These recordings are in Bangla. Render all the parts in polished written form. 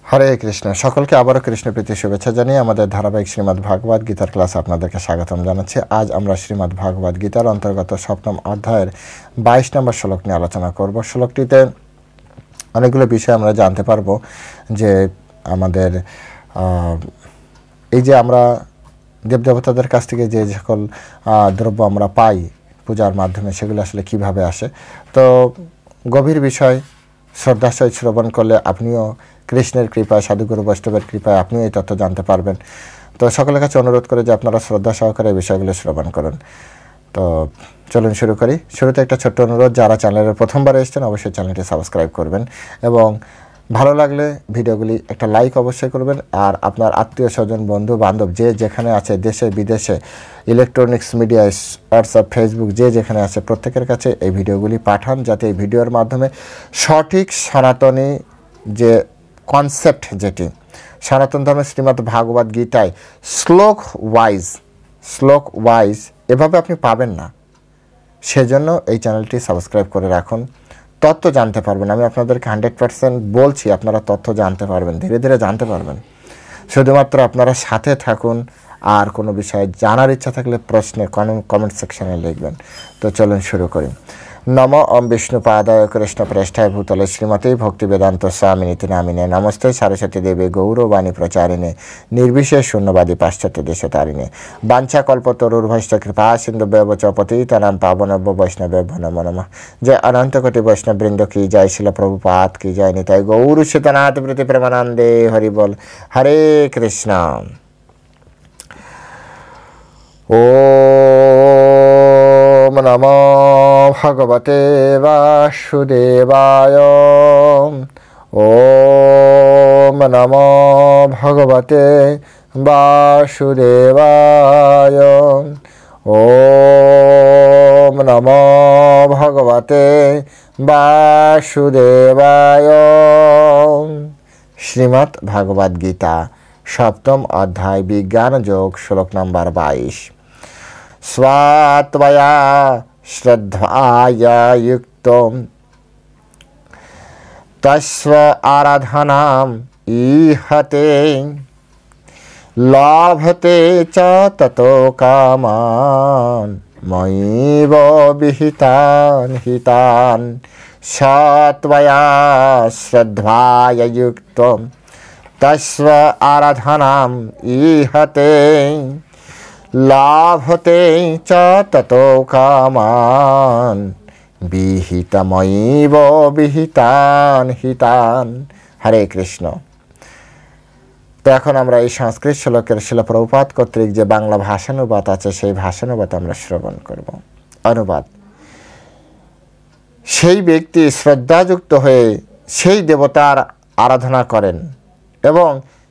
হরে কৃষ্ণ। সকলকে আবারও কৃষ্ণপ্রীতি শুভেচ্ছা জানিয়ে আমাদের ধারাবাহিক শ্রীমদ্ ভাগবত গীতার ক্লাসে আপনাদেরকে স্বাগতম জানাচ্ছি। আজ আমরা শ্রীমদ্ ভাগবত গীতার অন্তর্গত সপ্তম অধ্যায়ের 22 নম্বর শ্লোক নিয়ে আলোচনা করব। শ্লোকটিতে অনেকগুলো বিষয় আমরা জানতে পারবো যে আমাদের এই যে আমরা দেবদেবতাদের কাছ থেকে যে সকল দ্রব্য আমরা পাই পূজার মাধ্যমে, সেগুলো আসলে কিভাবে আসে। তো গভীর বিষয় শ্রদ্ধার সহিত শ্রবণ করলে আপনিও কৃষ্ণের কৃপায়, সাধুগুরু বৈষ্ণবের কৃপায় আপনিও এই তথ্য জানতে পারবেন। তো সকলের কাছে অনুরোধ করে যে আপনারা শ্রদ্ধা সহকারে এই বিষয়গুলো শ্রবণ করুন। তো চলুন শুরু করি। শুরুতে একটা ছোট্ট অনুরোধ, যারা চ্যানেলের প্রথমবার এসেছেন অবশ্যই চ্যানেলটি সাবস্ক্রাইব করবেন এবং ভালো লাগলে ভিডিওগুলি একটা লাইক অবশ্যই করবেন। আর আপনার আত্মীয় স্বজন, বন্ধু বান্ধব যে যেখানে আছে, দেশে বিদেশে, ইলেকট্রনিক্স মিডিয়া, হোয়াটসঅ্যাপ, ফেসবুক, যে যেখানে আছে প্রত্যেকের কাছে এই ভিডিওগুলি পাঠান, যাতে এই ভিডিওর মাধ্যমে সঠিক সনাতনী যে কনসেপ্ট, যেটি সনাতন ধর্মের শ্রীমদ্ ভাগবত গীতায় শ্লোক ওয়াইজ এভাবে আপনি পাবেন না, সেজন্য এই চ্যানেলটি সাবস্ক্রাইব করে রাখুন। তথ্য জানতে পারবেন। আমি আপনাদেরকে 100% বলছি, আপনারা তথ্য জানতে পারবেন, ধীরে ধীরে জানতে পারবেন। শুধুমাত্র আপনারা সাথে থাকুন। আর কোনো বিষয়ে জানার ইচ্ছা থাকলে প্রশ্নে কমেন্ট সেকশনে লিখবেন। তো চলুন শুরু করি। নম ওম বিষ্ণুপাদায় কৃষ্ণপ্রেষ্ঠায় ভূতলে শ্রীমতী ভক্তিবেদান্ত স্বামিনীতি নামিনে নমস্তে সরস্বতী দেবী গৌরবাণী প্রচারিণে নির্বিশেষ শূন্যবাদী পাশ্চাত্য দেশতারিণে বাঞ্ছা কল্পতরুর্ভৈশ্চ কৃপা সিন্ধুভ্যেব চ পতিতানাং পাবনেভ্যো বৈষ্ণবেভ্যো নমো নমঃ। জয় অনন্ত কোটি বৈষ্ণব বৃন্দ কি জয়, শিল প্রভুপাদ কি জয়, নিতাই গৌর সীতানাথ প্রীতি প্রেমানন্দে হরি বল। হরে কৃষ্ণ। ওম নমো ভগবতে বাসুদেবায়। ওম নমো ভগবতে বাসুদেবায়। ওম নমো ভগবতে বাসুদেবায়। শ্রীমদ্ ভাগবত গীতা সপ্তম অধ্যায় বিজ্ঞান যোগ, শ্লোক নম্বর 22। স্বাত্ময়া শ্রদ্ধায়া যুক্তং তস্য আরাধনাম ইহতে লভতে চ ততো কামান ময়ীব বিহিতান হিতান। স্বাত্ময়া শ্রদ্ধায়া যুক্তং তস্য আরাধনাম ইহতে লাভতে চ ততো কামান বিহিতময়ীব বিহিতান হিতান। হরে কৃষ্ণ। তো এখন আমরা এই সংস্কৃত শ্লোকের শিল প্রভুপাদ কর্তৃক যে বাংলা ভাষানুবাদ আছে, সেই ভাষানুবাদ আমরা শ্রবণ করব। অনুবাদ: সেই ব্যক্তি শ্রদ্ধাযুক্ত হয়ে সেই দেবতার আরাধনা করেন এবং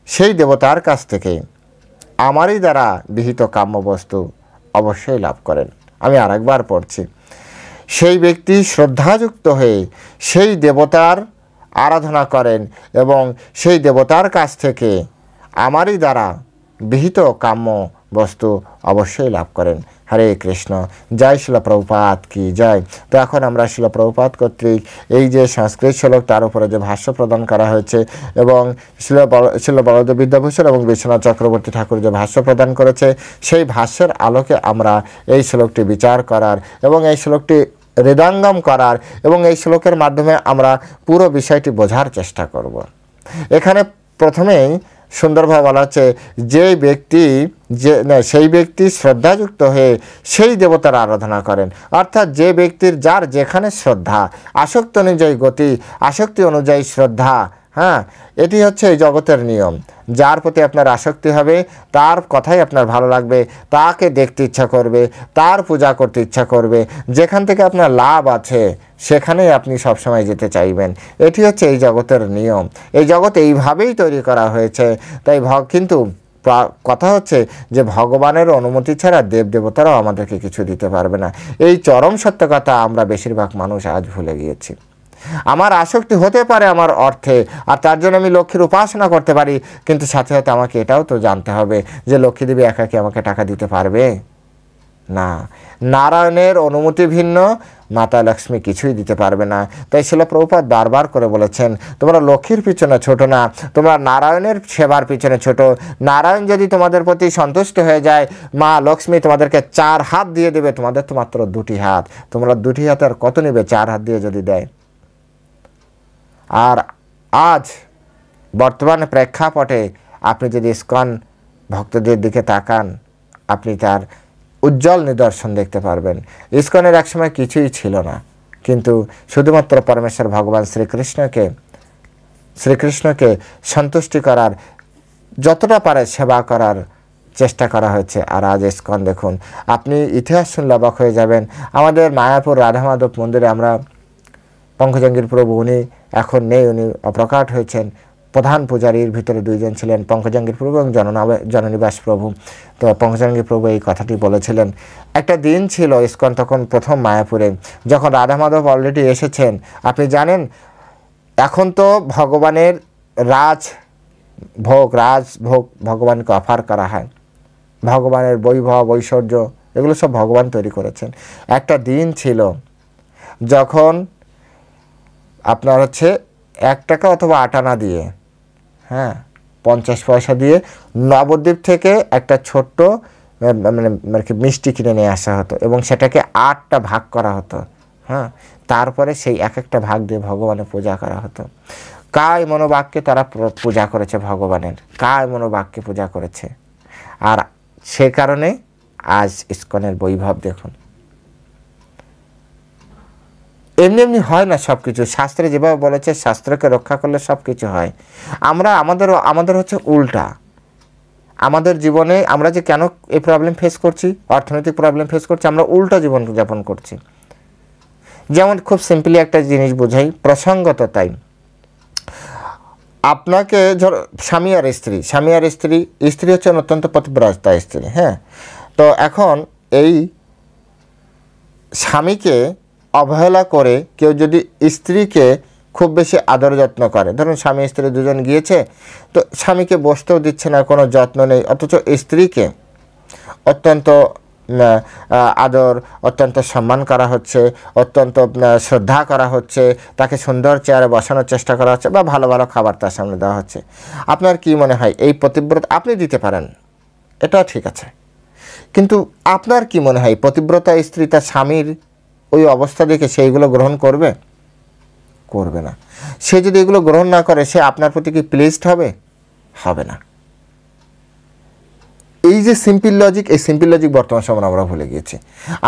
সেই দেবতার কাছ থেকে আমারই দ্বারা বিহিত কাম্য বস্তু অবশ্যই লাভ করেন। আমি আরেকবার পড়ছি। সেই ব্যক্তি শ্রদ্ধাযুক্ত হয়ে সেই দেবতার আরাধনা করেন এবং সেই দেবতার কাছ থেকে আমারই দ্বারা বিহিত কাম্য বস্তু অবশ্যই লাভ করেন। হরে কৃষ্ণ। জয় শিল প্রভুপাদ কি জয়। তো এখন আমরা শিল প্রভুপাদ কর্তৃক এই যে সংস্কৃত শ্লোক, তার উপরে যে ভাষ্য প্রদান করা হয়েছে এবং শিল বলদেব বিদ্যাভূষণ এবং বিশ্বনাথ চক্রবর্তী ঠাকুর যে ভাষ্য প্রদান করেছে, সেই ভাষ্যের আলোকে আমরা এই শ্লোকটি বিচার করার এবং এই শ্লোকটি হৃদয়ঙ্গম করার এবং এই শ্লোকের মাধ্যমে আমরা পুরো বিষয়টি বোঝার চেষ্টা করব। এখানে প্রথমেই সুন্দরভাবে বলা হচ্ছে, সেই ব্যক্তি শ্রদ্ধাযুক্ত হয়ে সেই দেবতার আরাধনা করেন। অর্থাৎ যে ব্যক্তির যার যেখানে শ্রদ্ধা, আসক্তি অনুযায়ী গতি, আসক্তি অনুযায়ী শ্রদ্ধা, এটি হচ্ছে এই জগতের নিয়ম। যার প্রতি আপনার আসক্তি হবে, তার কথাই আপনার ভালো লাগবে, তাকে দেখতে ইচ্ছা করবে, তার পূজা করতে ইচ্ছা করবে। যেখান থেকে আপনার লাভ আছে সেখানেই আপনি সবসময় যেতে চাইবেন। এটি হচ্ছে এই জগতের নিয়ম। এই জগৎ এইভাবেই তৈরি করা হয়েছে। তাই কিন্তু কথা হচ্ছে যে ভগবানের অনুমতি ছাড়া দেবদেবতারাও আমাদেরকে কিছু দিতে পারবে না। এই চরম সত্য কথা আমরা বেশিরভাগ মানুষ আজ ভুলে গিয়েছি। আমার আসক্তি হতে পারে আমার অর্থে, আর তার জন্য আমি লক্ষ্মীর উপাসনা করতে পারি, কিন্তু সাথে সাথে আমাকে এটাও তো জানতে হবে যে লক্ষ্মী দেবী একা কি আমাকে টাকা দিতে পারবে? না, নারায়ণের অনুমতি ভিন্ন, মাতা লক্ষ্মী কিছুই দিতে পারবে না। তাই শিল প্রভুপাদ বারবার করে বলেছেন, তোমরা লক্ষ্মীর পিছনে ছোট না, তোমরা নারায়ণের সেবার পিছনে ছোট। নারায়ণ যদি তোমাদের প্রতি সন্তুষ্ট হয়ে যায়, মা লক্ষ্মী তোমাদেরকে 4 হাত দিয়ে দেবে, তোমাদের তো মাত্র 2টি হাত। তোমরা 2টি হাত আর কত নেবে 4 হাত দিয়ে যদি দেয়। আর আজ বর্তমান প্রেক্ষাপটে আপনি যদি ইসকন ভক্তদের দিকে তাকান, আপনি তার উজ্জ্বল নিদর্শন দেখতে পারবেন। ইসকনের একসময় কিছুই ছিল না, কিন্তু শুধুমাত্র পরমেশ্বর ভগবান শ্রীকৃষ্ণকে সন্তুষ্টি করার, যতটা পারে সেবা করার চেষ্টা করা হয়েছে। আর আজ ইসকন দেখুন, আপনি ইতিহাস শুনলে অবাক হয়ে যাবেন। আমাদের মায়াপুর রাধা মাধব মন্দিরে আমরা পঙ্কজাঙ্গির প্রভু, উনি এখন নেই, উনি অপ্রকাট হয়েছেন। প্রধান পূজারীর ভিতরে 2 জন ছিলেন, পঙ্কজাঙ্গির প্রভু এবং জননিবাস প্রভু। তো পঙ্কজাঙ্গির প্রভু এই কথাটি বলেছিলেন। একটা দিন ছিল ইসকন তখন প্রথম মায়াপুরে, যখন রাধা মাধব অলরেডি এসেছেন। আপনি জানেন এখন তো ভগবানের রাজভোগ ভগবানকে অফার করা হয়। ভগবানের বৈভব ঐশ্বর্য এগুলো সব ভগবান তৈরি করেছেন। একটা দিন ছিল যখন আপনার 1 টাকা অথবা 8 আনা দিয়ে, 50 পয়সা দিয়ে নবদ্বীপ থেকে একটা ছোট্ট মানে মিষ্টি কিনে নিয়ে আসা হতো এবং সেটাকে 8টা ভাগ করা হতো। তারপরে সেই একটা ভাগ দিয়ে ভগবানের পূজা করা হতো। কায় মনোবাক্যে তারা পূজা করেছে ভগবানের, কায় মনোবাক্যে পূজা করেছে। আর সে কারণে আজ ইসকনের বৈভব দেখুন। এমনি হয় না সব কিছু। শাস্ত্রে যেভাবে বলেছে, শাস্ত্রকে রক্ষা করলে সব কিছু হয়। আমাদের উল্টা। আমাদের জীবনে আমরা যে কেন এই প্রবলেম ফেস করছি, অর্থনৈতিক প্রবলেম ফেস করছি, আমরা উল্টা জীবনযাপন করছি। যেমন খুব সিম্পলি একটা জিনিস বোঝাই, প্রসঙ্গত তাই। আপনাকে ধর স্বামী আর স্ত্রী হচ্ছেন অত্যন্ত পতিব্রতা স্ত্রী। তো এখন এই স্বামীকে অবহেলা করে কেউ যদি স্ত্রীকে খুব বেশি আদর যত্ন করে, ধরুন স্বামী স্ত্রী 2 জন গিয়েছে, তো স্বামীকে বসতেও দিচ্ছে না, কোনো যত্ন নেই, অথচ স্ত্রীকে অত্যন্ত আদর, অত্যন্ত সম্মান করা হচ্ছে, অত্যন্ত শ্রদ্ধা করা হচ্ছে, তাকে সুন্দর চেয়ারে বসানোর চেষ্টা করা হচ্ছে বা ভালো ভালো খাবার তার সামনে দেওয়া হচ্ছে। আপনার কি মনে হয় এই পতিব্রতা আপনি দিতে পারেন, এটা ঠিক আছে, কিন্তু আপনার কি মনে হয় পতিব্রতা স্ত্রী তার স্বামীর ওই অবস্থা দেখে সেইগুলো গ্রহণ করবে? করবে না। সে যদি এগুলো গ্রহণ না করে, সে আপনার প্রতি কি প্লেসড হবে? হবে না। এই যে সিম্পল লজিক, এই সিম্পল লজিক বর্তমান সময় আমরা ভুলে গিয়েছি।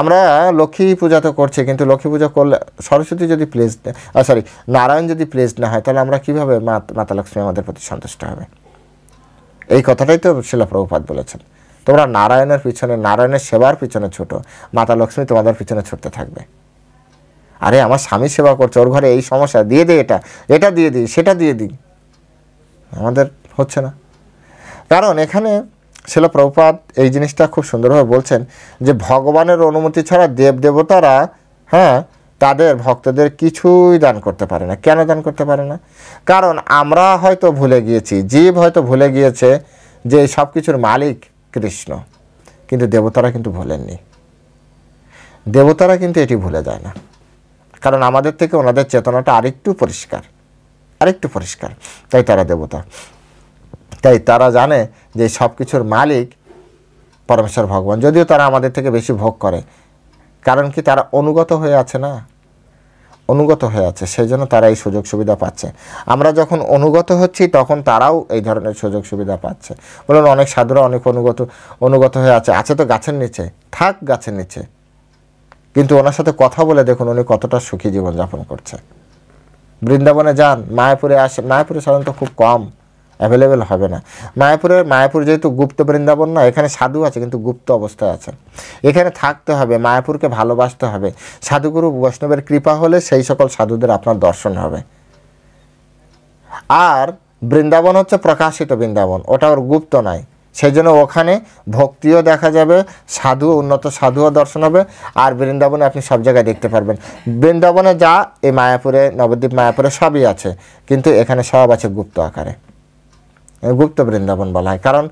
আমরা লক্ষ্মী পূজা তো করছি, কিন্তু লক্ষ্মী পূজা করলে সরস্বতী যদি নারায়ণ যদি প্লেসড না হয়, তাহলে আমরা কীভাবে মাতা লক্ষ্মী আমাদের প্রতি সন্তুষ্ট হবে? এই কথাটাই তো শিল প্রভুপাদ বলেছেন, তোমরা নারায়ণের পিছনে, নারায়ণের সেবার পিছনে ছোট, মাতা লক্ষ্মী তোমাদের পিছনে ছুটতে থাকবে। আরে আমার স্বামী সেবা করছে, ওর ঘরে এই সমস্যা, দিয়ে দে, এটা দিয়ে দিই, সেটা দিয়ে দিই, আমাদের হচ্ছে না। কারণ এখানে শিল প্রভুপাদ এই জিনিসটা খুব সুন্দরভাবে বলছেন যে ভগবানের অনুমতি ছাড়া দেবদেবতারা তাদের ভক্তদের কিছুই দান করতে পারে না। কেন দান করতে পারে না? কারণ আমরা হয়তো ভুলে গিয়েছি, জীব হয়তো ভুলে গিয়েছে যে সব কিছুর মালিক কৃষ্ণ, কিন্তু দেবতারা কিন্তু ভুলেননি। দেবতারা কিন্তু এটি ভুলে যায় না, কারণ আমাদের থেকে ওনাদের চেতনাটা আরেকটু পরিষ্কার, তাই তারা দেবতা। তাই তারা জানে যে সব কিছুর মালিক পরমেশ্বর ভগবান, যদিও তারা আমাদের থেকে বেশি ভোগ করে। কারণ কি, তারা অনুগত হয়ে আছে, সেই জন্য তারা এই সুযোগ সুবিধা পাচ্ছে। আমরা যখন অনুগত হচ্ছি, তখন তারাও এই ধরনের সুযোগ সুবিধা পাচ্ছে। বলুন, অনেক সাধুরা অনেক অনুগত হয়ে আছে তো গাছের নিচে, থাক গাছের নিচে, কিন্তু ওনার সাথে কথা বলে দেখুন উনি কতটা সুখী জীবনযাপন করছে। বৃন্দাবনে যান, মায়াপুরে আসেন, মায়াপুরে সাধারণত খুব কম অ্যাভেলেবেল হবে না। মায়াপুর যেহেতু গুপ্ত বৃন্দাবন না, এখানে সাধু আছে কিন্তু গুপ্ত অবস্থায় আছে। এখানে থাকতে হবে, মায়াপুরকে ভালোবাসতে হবে। সাধুগুরু বৈষ্ণবের কৃপা হলে সেই সকল সাধুদের আপনার দর্শন হবে। আর বৃন্দাবন হচ্ছে প্রকাশিত বৃন্দাবন, ওটা ওর গুপ্ত নয়। সেই জন্য ওখানে ভক্তিও দেখা যাবে, উন্নত সাধুও দর্শন হবে। আর বৃন্দাবনে আপনি সব জায়গায় দেখতে পারবেন। বৃন্দাবনে যা এই মায়াপুরে, নবদ্বীপ মায়াপুরে সবই আছে, কিন্তু এখানে সব আছে গুপ্ত আকারে। গুপ্ত বৃন্দাবন বলা হয়, কারণ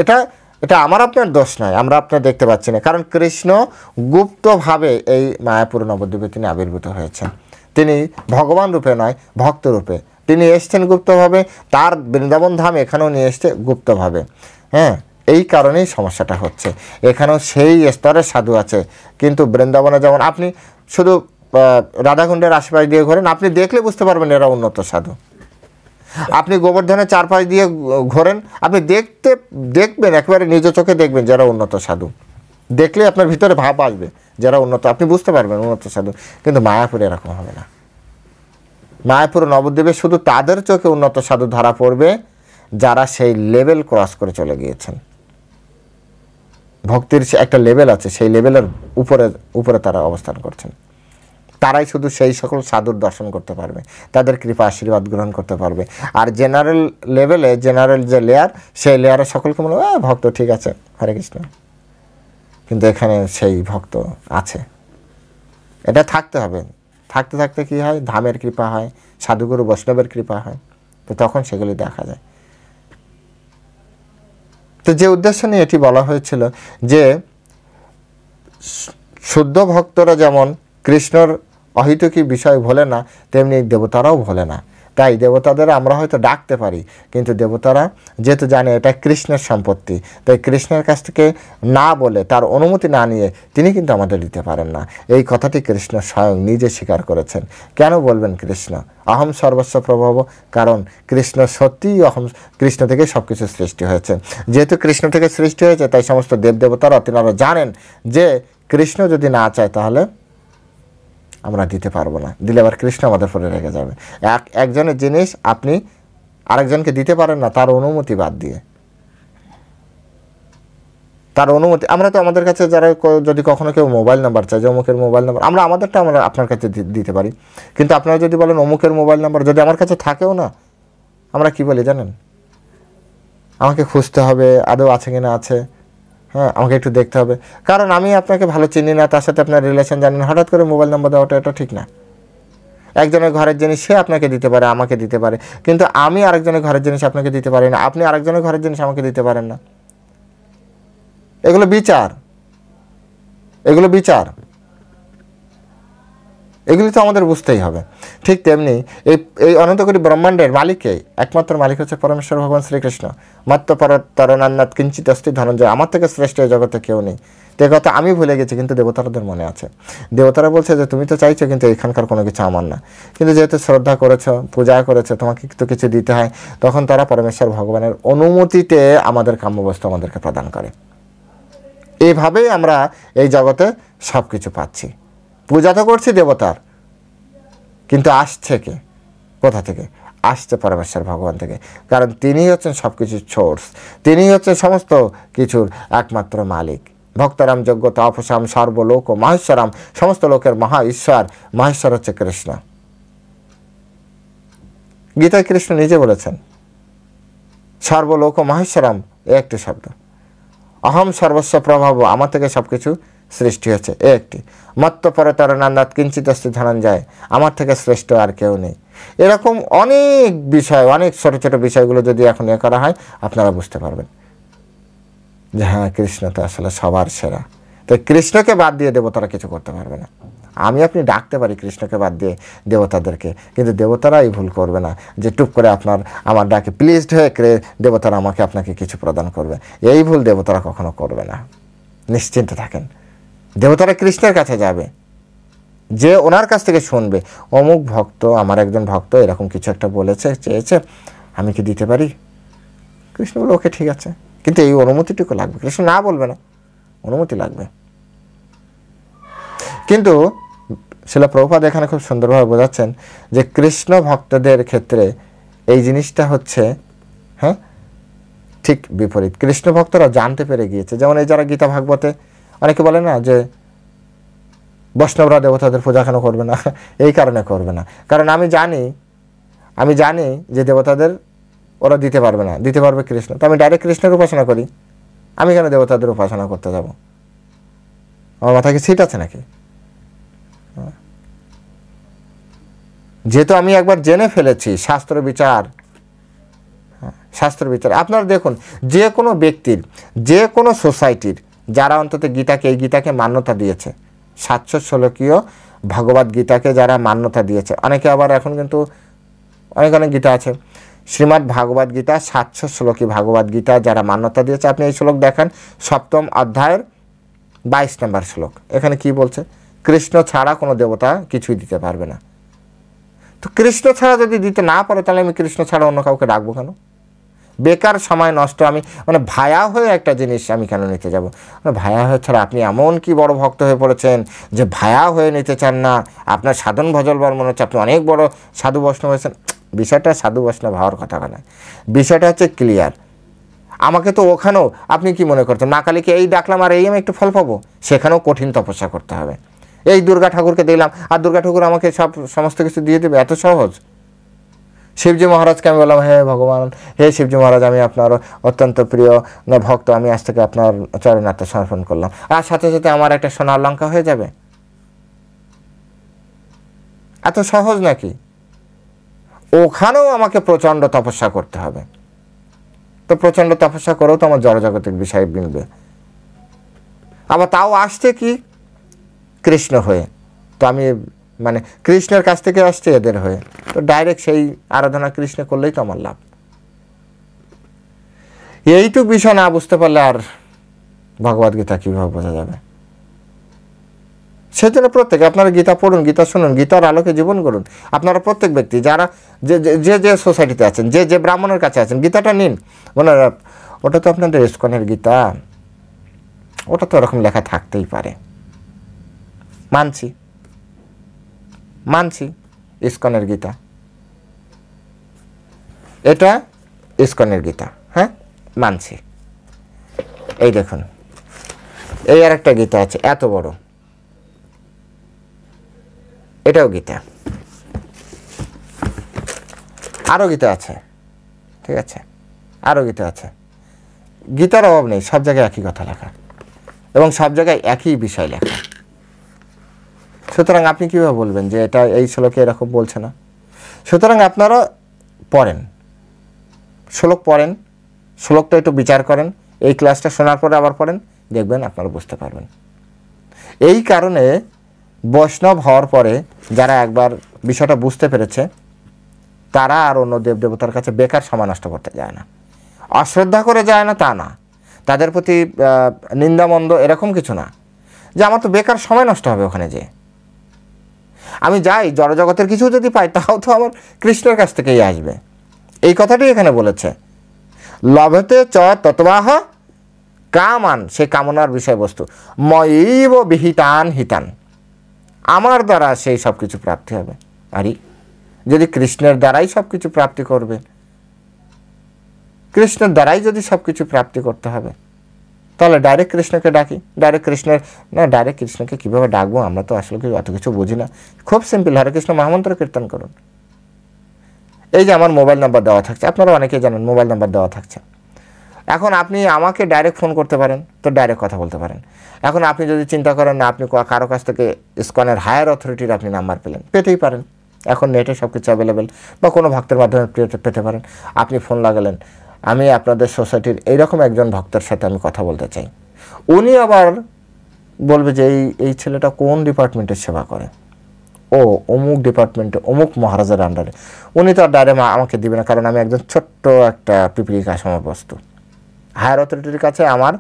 এটা এটা আমার আপনার দোষ নয়, আমরা আপনার দেখতে পাচ্ছি না, কারণ কৃষ্ণ গুপ্তভাবে এই মায়াপুর নবদ্বীপে তিনি আবির্ভূত হয়েছেন। তিনি ভগবান রূপে নয়, ভক্ত রূপে তিনি এসছেন গুপ্তভাবে। তার বৃন্দাবন ধাম এখানেও নিয়ে এসছে গুপ্তভাবে। হ্যাঁ, এই কারণেই সমস্যাটা হচ্ছে। এখানেও সেই স্তরের সাধু আছে, কিন্তু বৃন্দাবনে যেমন আপনি শুধু রাধাকুণ্ডের আশেপাশ দিয়ে ঘোরেন, আপনি দেখলে বুঝতে পারবেন এরা উন্নত সাধু। আপনি গোবর্ধনের চারপাশ দিয়ে ঘোরেন, আপনি দেখবেন, একেবারে নিজ চোখে দেখবেন যারা উন্নত সাধু। দেখলে আপনার ভিতরে ভাব আসবে যারা উন্নত, আপনি বুঝতে পারবেন উন্নত সাধু। কিন্তু মায়াপুরে এরকম হবে না। মায়াপুর নবদ্বীপে শুধু তাদের চোখে উন্নত সাধু ধরা পড়বে যারা সেই লেভেল ক্রস করে চলে গিয়েছেন। ভক্তির একটা লেভেল আছে, সেই লেভেলের উপরে তারা অবস্থান করছেন। তারাই শুধু সেই সকল সাধুর দর্শন করতে পারবে, তাদের কৃপা আশীর্বাদ গ্রহণ করতে পারবে। আর জেনারেল লেভেলে, জেনারেল যে লেয়ার, সেই লেয়ারে সকলকে মনে হয় ভক্ত ঠিক আছে, হরে কৃষ্ণ, কিন্তু এখানে সেই ভক্ত আছে। এটা থাকতে হবে। থাকতে থাকতে কী হয়, ধামের কৃপা হয়, সাধুগুরু বৈষ্ণবের কৃপা হয়, তো তখন সেগুলি দেখা যায়। তো যে উদ্দেশ্য নিয়ে এটি বলা হয়েছিল যে শুদ্ধ ভক্তরা যেমন কৃষ্ণর অহিতকী বিষয় ভোলে না, তেমনি দেবতারাও ভোলে না। তাই দেবতাদের আমরা হয়তো ডাকতে পারি, কিন্তু দেবতারা যেহেতু জানে এটা কৃষ্ণের সম্পত্তি, তাই কৃষ্ণের কাছ থেকে না বলে, তার অনুমতি না নিয়ে তিনি কিন্তু আমাদের দিতে পারেন না। এই কথাটি কৃষ্ণ স্বয়ং নিজে স্বীকার করেছেন। কেন বলবেন কৃষ্ণ অহম সর্বস্ব প্রভব? কারণ কৃষ্ণ সত্যিই কৃষ্ণ থেকে সব কিছু সৃষ্টি হয়েছে। যেহেতু কৃষ্ণ থেকে সৃষ্টি হয়েছে, তাই সমস্ত দেবদেবতারা তিনারা জানেন যে কৃষ্ণ যদি না চায় তাহলে আমরা দিতে পারবো না, দিলে আবার কৃষ্ণ আমাদের পরে রেখে যাবে। একজনের জিনিস আপনি আরেকজনকে দিতে পারেন না তার অনুমতি বাদ দিয়ে। তার অনুমতি, আমরা তো আমাদের কাছে যারা যদি কখনো কেউ মোবাইল নাম্বার চায় যে অমুকের মোবাইল নাম্বার, আমরা আমাদেরটা আমরা আপনার কাছে দিতে পারি, কিন্তু আপনারা যদি বলেন অমুকের মোবাইল নাম্বার যদি আমার কাছে থাকেও না, আমরা কি বলি জানেন, আমাকে খুঁজতে হবে আদৌ আছে কি না আছে, হ্যাঁ আমাকে একটু দেখতে হবে, কারণ আমি আপনাকে ভালো চিনি না, তার সাথে আপনার রিলেশন জানেন, হঠাৎ করে মোবাইল নাম্বার দেওয়াটা এটা ঠিক না। একজনের ঘরের জিনিস সে আপনাকে দিতে পারে, আমাকে দিতে পারে, কিন্তু আমি আরেকজনের ঘরের জিনিস আপনাকে দিতে পারি না, আপনি আরেকজনের ঘরের জিনিস আমাকে দিতে পারেন না। এগুলো বিচার, এগুলো বিচার, এগুলি তো আমাদের বুঝতেই হবে। ঠিক তেমনি এই অনন্তকোটি ব্রহ্মাণ্ডের মালিককে, একমাত্র মালিক হচ্ছে পরমেশ্বর ভগবান শ্রীকৃষ্ণ। মাত্র পরতরনান্নাথ কিঞ্চিৎ অস্তি ধনঞ্জয়, আমার থেকে শ্রেষ্ঠ এই জগতে কেউ নেই। তো কথা আমি ভুলে গেছি, কিন্তু দেবতারাদের মনে আছে। দেবতারা বলছে যে তুমি তো চাইছো, কিন্তু এখানকার কোনো কিছু আমার না, কিন্তু যেহেতু শ্রদ্ধা করেছো, পূজা করেছো, তোমাকে তো কিছু দিতে হয়, তখন তারা পরমেশ্বর ভগবানের অনুমতিতে আমাদের কাম্যবস্তু আমাদেরকে প্রদান করে। এইভাবেই আমরা এই জগতে সব কিছু পাচ্ছি। পূজা তো করছি দেবতার, কিন্তু আসছে কে, কোথা থেকে? আসছে পরমেশ্বর ভগবান থেকে, কারণ তিনিই হচ্ছেন সব কিছুর সোর্স, তিনিই হচ্ছেন সমস্ত কিছুর একমাত্র মালিক। ভক্তরাম যজ্ঞ তপসাম সর্বলোক মহেশ্বরাম, সমস্ত লোকের মহা ঈশ্বর, মহেশ্বর হচ্ছে কৃষ্ণ। গীতায় কৃষ্ণ নিজে বলেছেন সর্বলোক মহেশ্বরাম, একটি শব্দ। অহম সর্বস্ব প্রভাব, আমার থেকে সব কিছু সৃষ্টি হয়েছে, একটি। মত্ত পরতরনান্নাথ কিঞ্চিৎ অস্তি ধনঞ্জয়, আমার থেকে শ্রেষ্ঠ আর কেউ নেই। এরকম অনেক বিষয়, অনেক ছোট ছোট বিষয়গুলো যদি এখন করা হয়, আপনারা বুঝতে পারবেন যে হ্যাঁ কৃষ্ণ তো আসলে সবার সেরা। তো কৃষ্ণকে বাদ দিয়ে দেবতারা কিছু করতে পারবে না। আমি আপনি ডাকতে পারি কৃষ্ণকে বাদ দিয়ে দেবতাদেরকে, কিন্তু দেবতারা এই ভুল করবে না যে টুপ করে আমার ডাকে প্লিজড হয়ে দেবতারা আমাকে আপনাকে কিছু প্রদান করবে। এই ভুল দেবতারা কখনো করবে না, নিশ্চিন্ত থাকেন। দেবতারা কৃষ্ণের কাছে যাবে, যে ওনার কাছ থেকে শুনবে অমুক ভক্ত, আমার একজন ভক্ত এরকম কিছু একটা বলেছে, চেয়েছে, আমি কি দিতে পারি? কৃষ্ণ বলে ওকে ঠিক আছে, কিন্তু এই অনুমতিটুকু লাগবে। কৃষ্ণ না বলবে না, অনুমতি লাগবে। কিন্তু শিলা প্রভুপাদ এখানে খুব সুন্দরভাবে বোঝাচ্ছেন যে কৃষ্ণ ভক্তদের ক্ষেত্রে এই জিনিসটা হচ্ছে হ্যাঁ ঠিক বিপরীত। কৃষ্ণ ভক্তরা জানতে পেরে গিয়েছে, যেমন এই যারা গীতা ভাগবতে অনেকে বলে না যে বৈষ্ণবরা দেবতাদের পূজা কেন করবে না, এই কারণে করবে না, কারণ আমি জানি যে দেবতাদের ওরা দিতে পারবে না, দিতে পারবে কৃষ্ণ, তো আমি ডাইরেক্ট কৃষ্ণের উপাসনা করি, আমি কেন দেবতাদের উপাসনা করতে যাব? আমার মাথায় কি সিট আছে নাকি? যেহেতু আমি একবার জেনে ফেলেছি শাস্ত্র বিচার, শাস্ত্র বিচারে আপনারা দেখুন, যে কোনো ব্যক্তির, যে কোনো সোসাইটির যারা অন্তত গীতাকে, এই গীতাকে মান্যতা দিয়েছে, 700 শ্লোকীয় ভগবদ গীতাকে যারা মান্যতা দিয়েছে, অনেকে আবার এখন কিন্তু অনেক অনেক গীতা আছে, শ্রীমদ্ ভাগবত গীতা 700 শ্লোকী ভাগবত গীতা যারা মান্যতা দিয়েছে, আপনি এই শ্লোক দেখেন, 7ম অধ্যায়ের 22 নম্বর শ্লোক। এখানে কি বলছে? কৃষ্ণ ছাড়া কোনো দেবতা কিছুই দিতে পারবে না। তো কৃষ্ণ ছাড়া যদি দিতে না পারে, তাহলে আমি কৃষ্ণ ছাড়া অন্য কাউকে ডাকবো কেন? বেকার সময় নষ্ট। আমি ভায়া হয়ে একটা জিনিস আমি কেন নিতে যাব? ভায়া হয়ে ছাড়া আপনি এমন কি বড় ভক্ত হয়ে পড়েছেন যে ভায়া হয়ে নিতে চান না? আপনার সাধন ভজল বর মনে হচ্ছে আপনি অনেক বড় সাধু বৈষ্ণব হয়েছেন। বিষয়টা সাধু বৈষ্ণব হওয়ার কথা না, বিষয়টা হচ্ছে ক্লিয়ার। আমাকে তো ওখানেও আপনি কি মনে করতেন, মা কালীকে এই ডাকলাম আর এই আমি একটু ফল পাবো? সেখানেও কঠিন তপস্যা করতে হবে। এই দুর্গা ঠাকুরকে দিলাম আর দুর্গা ঠাকুর আমাকে সমস্ত কিছু দিয়ে দেবে, এত সহজ? শিবজি মহারাজকে আমি বললাম, হে ভগবান, হে শিবজি মহারাজ, আমি আপনার অত্যন্ত প্রিয় ভক্ত, আমি আজ থেকে আপনার চরণে আত্মসমর্পণ করলাম, আর সাথে সাথে আমার একটা সোনার লঙ্কা হয়ে যাবে? এত সহজ নাকি? ওখানেও আমাকে প্রচণ্ড তপস্যা করতে হবে। তো প্রচণ্ড তপস্যা করেও তো আমার জড়জগতের বিষয় মিলবে। আবার তাও আসছে কি? কৃষ্ণ হয়ে। তো আমি কৃষ্ণের কাছ থেকে আসছে এদের হয়ে, তো ডাইরেক্ট সেই আরাধনা কৃষ্ণ করলেই তো আমার লাভ। এইটুক বিষয় না বুঝতে পারলে আর ভগবদ্গীতা কীভাবে বোঝা যাবে? সেজন্য প্রত্যেকে আপনারা গীতা পড়ুন, গীতা শুনুন, গীতার আলোকে জীবন করুন। আপনারা প্রত্যেক ব্যক্তি যারা যে যে সোসাইটিতে আছেন, যে যে ব্রাহ্মণের কাছে আছেন, গীতাটা নিন। ওটা তো আপনাদের ইস্কনের গীতা, ওটা তো ওরকম লেখা থাকতেই পারে, মানছি ইস্কনের গীতা, এটা ইস্কনের গীতা, হ্যাঁ মানছি। এই দেখুন, এই আর একটা গীতা আছে এত বড়, এটাও গীতা, আরও গীতা আছে, ঠিক আছে, আরও গীতা আছে। গীতার অভাব নেই, সব জায়গায় একই কথা লেখা এবং সব জায়গায় একই বিষয় লেখা। সুতরাং আপনি কীভাবে বলবেন যে এটা এই শ্লোকে এরকম বলছে না? সুতরাং আপনারা পড়েন, শ্লোক পড়েন, শ্লোকটা একটু বিচার করেন, এই ক্লাসটা শোনার পরে আবার পড়েন, দেখবেন আপনারা বুঝতে পারবেন। এই কারণে বৈষ্ণব হওয়ার পরে যারা একবার বিষয়টা বুঝতে পেরেছে, তারা আর অন্য দেবদেবতার কাছে বেকার সময় নষ্ট করতে যায় না। অশ্রদ্ধা করে যায় না তা না, তাদের প্রতি নিন্দামন্দ এরকম কিছু না, যে আমার তো বেকার সময় নষ্ট হবে ওখানে যে। আমি যাই জড়জগতের কিছু যদি পাই, তাও তো আমার কৃষ্ণের কাছ থেকেই আসবে। এই কথাটি এখানে বলেছে, লভতে চ ততবাহ কামান, সে কামনার বিষয়বস্তু, ময়ৈব বিহিতান হিতান, আমার দ্বারা সেই সব কিছু প্রাপ্তি হবে। আরে যদি কৃষ্ণের দ্বারাই সব কিছু প্রাপ্তি করবে, কৃষ্ণের দ্বারাই যদি সব কিছু প্রাপ্তি করতে হবে, তাহলে ডাইরেক্ট কৃষ্ণকে ডাকি। ডাইরেক্ট কৃষ্ণকে কীভাবে ডাকবো? আমরা তো আসলে অত কিছু বুঝি না। খুব সিম্পল, হরে কৃষ্ণ মহামন্ত্র কীর্তন করুন। এই যে আমার মোবাইল নাম্বার দেওয়া থাকছে, আপনারা অনেকেই জানেন মোবাইল নাম্বার দেওয়া থাকছে। এখন আপনি আমাকে ডাইরেক্ট ফোন করতে পারেন, তো ডাইরেক্ট কথা বলতে পারেন। এখন আপনি যদি চিন্তা করেন না, আপনি কারো কাছ থেকে ইসকনের হায়ার অথরিটির আপনি নাম্বার পেতেই পারেন। এখন নেটে সব কিছু অ্যাভেলেবেল, বা কোনো ভক্তের মাধ্যমে পেতে পারেন। আপনি ফোন লাগালেন, আমি আপনাদের সোসাইটির এইরকম একজন ভক্তের সাথে আমি কথা বলতে চাই। উনি আবার বলবে যে এই ছেলেটা কোন ডিপার্টমেন্টের সেবা করে, ও অমুক ডিপার্টমেন্টে অমুক মহারাজের আন্ডারে। উনি তো আর ডাইরেক্ট আমাকে দিবে না, কারণ আমি একজন ছোট্ট একটা পিপিলিকা সমবস্তু। হায়ার অথরিটির কাছে আমার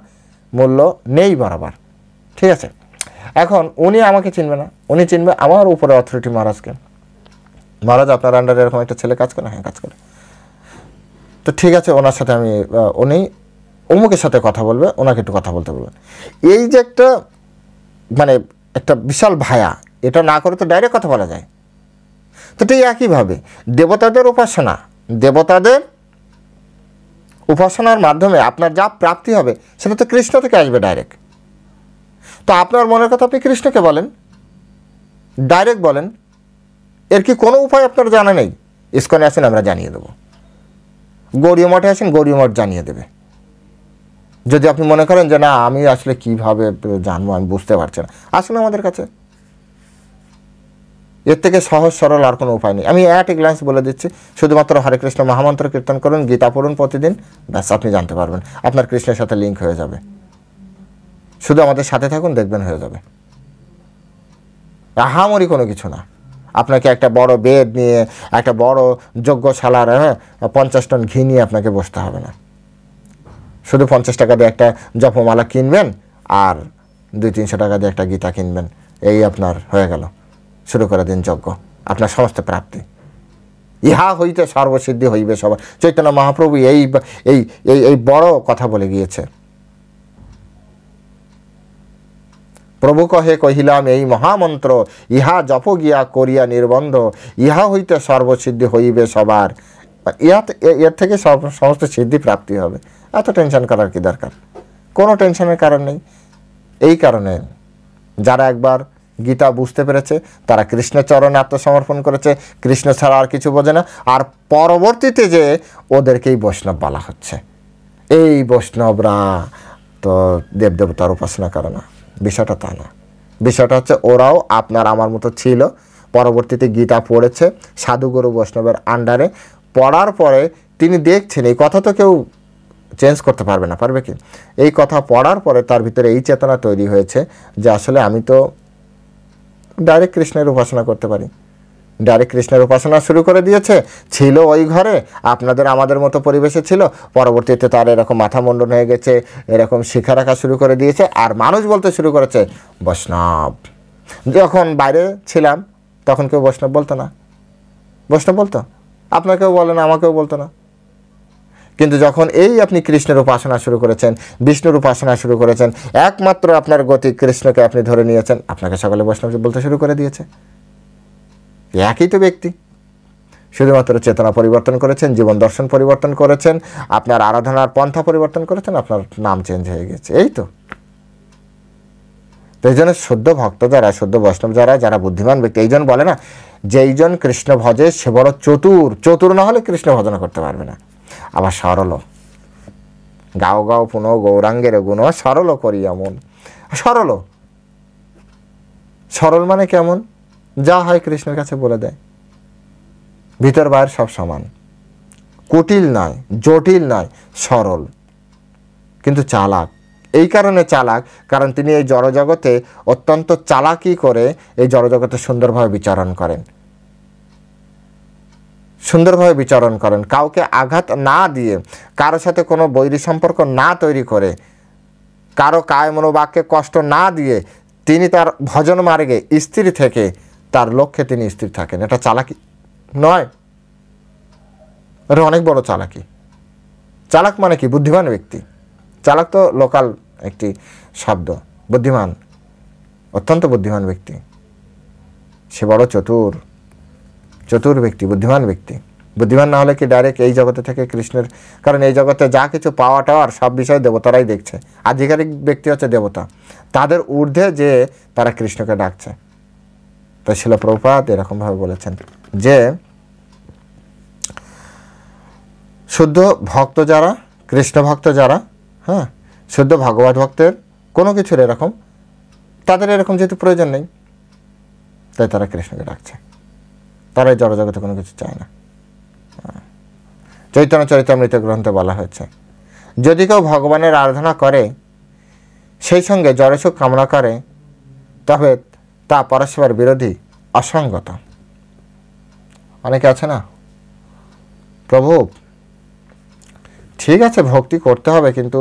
মূল্য নেই বরাবর, ঠিক আছে। এখন উনি আমাকে চিনবে না, উনি চিনবে আমার উপরে অথরিটি মহারাজকে। মহারাজ আপনার আন্ডারে এরকম একটা ছেলে কাজ করে, হ্যাঁ কাজ করে, তো ঠিক আছে, ওনার সাথে উনি অমুকের সাথে কথা বলবে, ওনাকে একটু কথা বলতে বলবেন। এই যে একটা বিশাল ভায়া, এটা না করে তো ডাইরেক্ট কথা বলা যায়। তো ঠিক একইভাবে দেবতাদের উপাসনার মাধ্যমে আপনার যা প্রাপ্তি হবে, সেটা তো কৃষ্ণ থেকে আসবে ডাইরেক্ট। তো আপনার মনের কথা আপনি কৃষ্ণকে বলেন, ডাইরেক্ট বলেন। এর কি কোনো উপায় আপনার জানা নেই? ইসকনে আসেন, আমরা জানিয়ে দেবো। গৌরীয় মঠে আসেন, গৌরীয় মঠ জানিয়ে দেবে। যদি আপনি মনে করেন যে না, আমি আসলে কিভাবে জানবো, আমি বুঝতে পারছি না, আসুন আমাদের কাছে। এর থেকে সহজ সরল আর কোনো উপায় নেই। আমি অ্যাট এ গ্ল্যান্স বলে দিচ্ছি, শুধুমাত্র হরে কৃষ্ণ মহামন্ত্র কীর্তন করুন, গীতা পড়ুন প্রতিদিন, ব্যাস আপনি জানতে পারবেন, আপনার কৃষ্ণের সাথে লিঙ্ক হয়ে যাবে। শুধু আমাদের সাথে থাকুন, দেখবেন হয়ে যাবে। আহামরি কোনো কিছু না। আপনাকে একটা বড় বেদ নিয়ে, একটা বড় যজ্ঞশালার 50 টন ঘি নিয়ে আপনাকে বসতে হবে না। শুধু 50 টাকা দিয়ে একটা জপমালা কিনবেন আর 200-300 টাকা দিয়ে একটা গীতা কিনবেন, এই আপনার হয়ে গেল। শুরু করে দিন যজ্ঞ, আপনার সমস্ত প্রাপ্তি। ইহা হইতে সর্বসিদ্ধি হইবে সবার। চৈতন্য মহাপ্রভু এই এই এই এই বড় কথা বলে গিয়েছে। প্রভু কহে কহিলাম এই মহামন্ত্র, ইহা জপ গিয়া করিয়া নির্বন্ধ, ইহা হইতে সর্বসিদ্ধি হইবে সবার। এর থেকে সমস্ত সিদ্ধি প্রাপ্তি হবে। এত টেনশন করার কি দরকার? কোনো টেনশনের কারণ নেই। এই কারণে যারা একবার গীতা বুঝতে পেরেছে, তারা কৃষ্ণের চরণে আত্মসমর্পণ করেছে, কৃষ্ণ ছাড়া আর কিছু বোঝে না। আর পরবর্তীতে যে ওদেরকেই বৈষ্ণব বলা হচ্ছে, এই বৈষ্ণবরা তো দেবদেবতার উপাসনা করে না, বিষয়টা তা না। বিষয়টা হচ্ছে ওরাও আপনার আমার মতো ছিল, পরবর্তীতে গীতা পড়েছে সাধুগুরু বৈষ্ণবের আন্ডারে। পড়ার পরে তিনি দেখছেন এই কথা তো কেউ চেঞ্জ করতে পারবে না, পারবে কি? এই কথা পড়ার পরে তার ভিতরে এই চেতনা তৈরি হয়েছে যে আসলে আমি তো ডাইরেক্ট কৃষ্ণের উপাসনা করতে পারি। ডাইরেক্ট কৃষ্ণের উপাসনা শুরু করে দিয়েছে। ছিল ওই ঘরে, আপনাদের আমাদের মতো পরিবেশে ছিল। পরবর্তীতে তার এরকম মাথা মুন্ডন হয়ে গেছে, এরকম শিখা রাখা শুরু করে দিয়েছে, আর মানুষ বলতে শুরু করেছে বৈষ্ণব। যখন বাইরে ছিলাম তখন কেউ বৈষ্ণব বলতো না। বৈষ্ণব বলতো, আপনাকেও বলে না, আমাকেও বলতো না। কিন্তু যখন এই আপনি কৃষ্ণের উপাসনা শুরু করেছেন, বিষ্ণুর উপাসনা শুরু করেছেন, একমাত্র আপনার গতি কৃষ্ণকে আপনি ধরে নিয়েছেন, আপনাকে সকলে বৈষ্ণব বলতে শুরু করে দিয়েছে। একই তো ব্যক্তি, শুধুমাত্র চেতনা পরিবর্তন করেছেন, জীবন দর্শন পরিবর্তন করেছেন, আপনার আরাধনার পন্থা পরিবর্তন করেছেন, আপনার নাম চেঞ্জ হয়ে গেছে, এই তো। এই জন্য শুদ্ধ ভক্ত যারা, শুদ্ধ বৈষ্ণব যারা, যারা বুদ্ধিমান ব্যক্তি, এই জন্য বলে না যেইজন কৃষ্ণ ভজে সে বড় চতুর। চতুর না হলে কৃষ্ণ ভজনা করতে পারবে না। আবার সরল, গাও গাও পুনঃ গৌরাঙ্গের গুণ সরল করি এমন। সরল, সরল মানে কেমন? যা হয় কৃষ্ণের কাছে বলে দেয়, ভিতর বাইরে সব সমান, কুটিল নয়, জটিল নয়, সরল। কিন্তু চালাক। এই কারণে চালাক, কারণ তিনি এই জড়জগতে অত্যন্ত চালাকি করে এই জড়জগতে সুন্দরভাবে বিচরণ করেন, সুন্দরভাবে বিচরণ করেন। কাউকে আঘাত না দিয়ে, কারোর সাথে কোনো বৈরী সম্পর্ক না তৈরি করে, কারো কায় মনোবাক্যে কষ্ট না দিয়ে তিনি তার ভজন মার্গে স্থির থেকে তার লক্ষ্যে তিনি স্থির থাকেন। এটা চালাকি নয়, এটা অনেক বড় চালাকি। চালাক মানে কি? বুদ্ধিমান ব্যক্তি। চালাক তো লোকাল একটি শব্দ। বুদ্ধিমান, অত্যন্ত বুদ্ধিমান ব্যক্তি, সে বড় চতুর, চতুর ব্যক্তি, বুদ্ধিমান ব্যক্তি। বুদ্ধিমান না হলে কি ডাইরেক্ট এই জগতে থেকে কৃষ্ণের, কারণ এই জগতে যা কিছু পাওয়া টাওয়ার সব বিষয়ে দেবতারাই দেখছে। আধিকারিক ব্যক্তি হচ্ছে দেবতা, তাদের ঊর্ধ্বে যে তারা কৃষ্ণকে ডাকছে। তাই শিল প্রভুপাদ এরকমভাবে বলেছেন যে শুদ্ধ ভক্ত যারা, কৃষ্ণ ভক্ত যারা, হ্যাঁ, শুদ্ধ ভগবত ভক্তের কোনো কিছুর এরকম, তাদের এরকম যেহেতু প্রয়োজন নেই, তাই তারা কৃষ্ণকে ডাকছে। তারা এই জড়জগতে কোনো কিছু চায় না। চৈতন্য চরিতামৃত গ্রন্থে বলা হয়েছে, যদি কেউ ভগবানের আরাধনা করে, সেই সঙ্গে জড়সুখ কামনা করে, তবে তা পরস্পর বিরোধী, অসঙ্গত। অনেকে আছে না, প্রভু ঠিক আছে ভক্তি করতে হবে, কিন্তু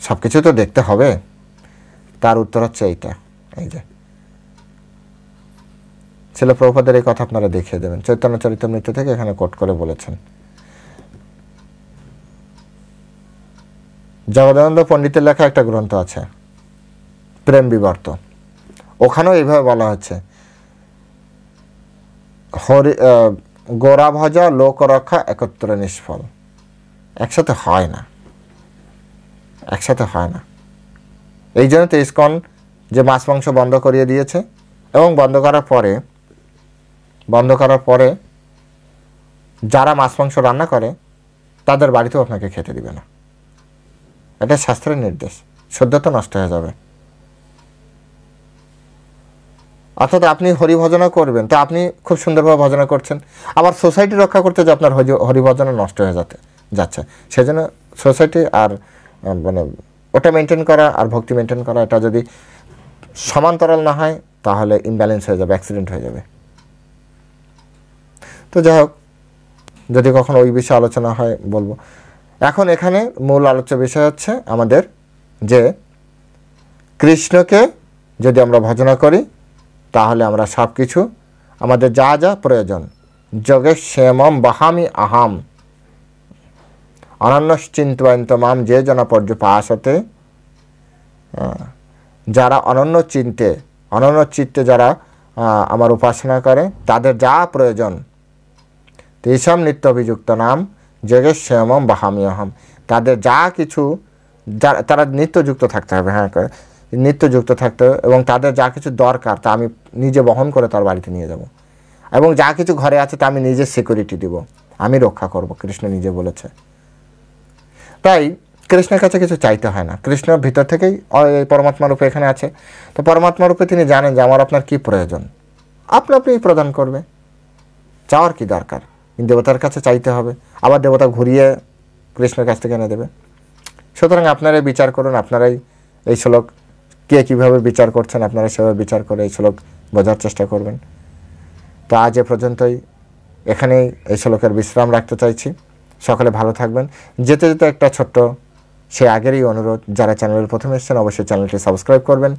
সব কিছু তো দেখতে হবে। তার উত্তর হচ্ছে এইটা, এই যে শিল প্রভুপাদের এই কথা আপনারা দেখিয়ে দেবেন। চৈতন্য চরিতামৃত থেকে এখানে কোট করে বলেছেন। জগদানন্দ পণ্ডিতের লেখা একটা গ্রন্থ আছে, প্রেম বিবর্ত, ওখানেও এইভাবে বলা হচ্ছে, হরি গোরা ভজা লোক রক্ষা একত্র নিষ্ফল। একসাথে হয় না, একসাথে হয় না। এই জন্য তো ইসকন যে মাছ মাংস বন্ধ করিয়ে দিয়েছে, এবং বন্ধ করার পরে যারা মাছ মাংস রান্না করে তাদের বাড়িতেও আপনাকে খেতে দিবে না। এটা শাস্ত্রের নির্দেশ, শুদ্ধতা নষ্ট হয়ে যাবে। অর্থাৎ আপনি হরিভজনা করবেন, তো আপনি খুব সুন্দরভাবে ভজনা করছেন, আবার সোসাইটি রক্ষা করতে যে আপনার হরিভজনা নষ্ট হয়ে যাচ্ছে, সেজন্য সোসাইটি আর মানে ওটা মেনটেন করা আর ভক্তি মেনটেন করা, এটা যদি সমান্তরাল না হয় তাহলে ইমব্যালেন্স হয়ে যাবে, অ্যাক্সিডেন্ট হয়ে যাবে। তো যাই হোক, যদি কখনো ওই বিষয়ে আলোচনা হয় বলবো। এখন এখানে মূল আলোচ্য বিষয় হচ্ছে আমাদের যে কৃষ্ণকে যদি আমরা ভজনা করি তাহলে আমরা সব কিছু, আমাদের যা যা প্রয়োজন, যোগেশ্বমম বহামি আহাম অনন্যশ্চিন্তয়ন্ত মাম যে জন পর্যুপাসতে, যারা অনন্য চিত্তে যারা আমার উপাসনা করে তাদের যা প্রয়োজন, তেষাম নিত্য অভিযুক্ত নাম যোগেশ্বমম বহামি আহাম, তাদের যা কিছু, তারা নিত্যযুক্ত থাকতে হবে, হ্যাঁ নিত্যযুক্ত থাকতে হবে, এবং তাদের যা কিছু দরকার তা আমি নিজে বহন করে তার বাড়িতে নিয়ে যাব, এবং যা কিছু ঘরে আছে তা আমি নিজে সিকিউরিটি দিব, আমি রক্ষা করব, কৃষ্ণ নিজে বলেছে। তাই কৃষ্ণের কাছে কিছু চাইতে হয় না, কৃষ্ণ ভিতর থেকেই পরমাত্মা রূপে এখানে আছে। তো পরমাত্মা রূপে তিনি জানেন যে আমার আপনার কী প্রয়োজন, আপনি প্রদান করবে, চাওয়ার কি দরকার, কিন্তু দেবতার কাছে চাইতে হবে, আবার দেবতা ঘুরিয়ে কৃষ্ণের কাছ থেকে এনে দেবে। সুতরাং আপনারাই বিচার করুন, আপনারাই এই শ্লোক কে কীভাবে বিচার করছেন, আপনারা সেভাবে বিচার করে এই শ্লোক বোঝার চেষ্টা করবেন। তো আজ এ পর্যন্তই, এখানেই এই শ্লোকের বিশ্রাম রাখতে চাইছি। সকলে ভালো থাকবেন। যেতে যেতে একটা ছোট্ট সে আগেরই অনুরোধ, যারা চ্যানেলের প্রথমে এসেছেন অবশ্যই চ্যানেলটি সাবস্ক্রাইব করবেন,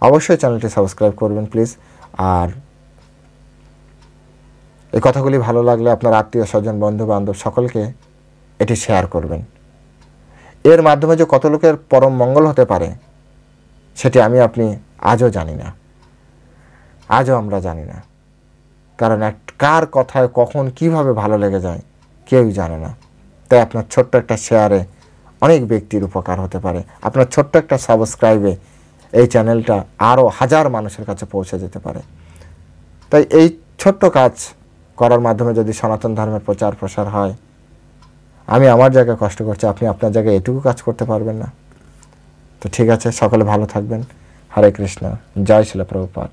অবশ্যই চ্যানেলটি সাবস্ক্রাইব করবেন প্লিজ। আর এই কথাগুলি ভালো লাগলে আপনার আত্মীয় স্বজন বন্ধু বান্ধব সকলকে এটি শেয়ার করবেন। এর মাধ্যমে যে কত লোকের পরম মঙ্গল হতে পারে সেটি আপনি আজও জানি না, আজও আমরা জানি না, কারণ কার কথায় কখন কিভাবে ভালো লেগে যায় কেউই জানে না। তাই আপনার ছোট্ট একটা শেয়ারে অনেক ব্যক্তির উপকার হতে পারে, আপনার ছোট্ট একটা সাবস্ক্রাইবে এই চ্যানেলটা আরও হাজার মানুষের কাছে পৌঁছে যেতে পারে। তাই এই ছোট্ট কাজ করার মাধ্যমে যদি সনাতন ধর্মের প্রচার প্রসার হয়, আমি আমার জায়গায় কষ্ট করছি, আপনি আপনার জায়গায় এটুকু কাজ করতে পারবেন না? তো ঠিক আছে, সকলে ভালো থাকবেন। হরে কৃষ্ণ, জয় শিল প্রভুপাদ।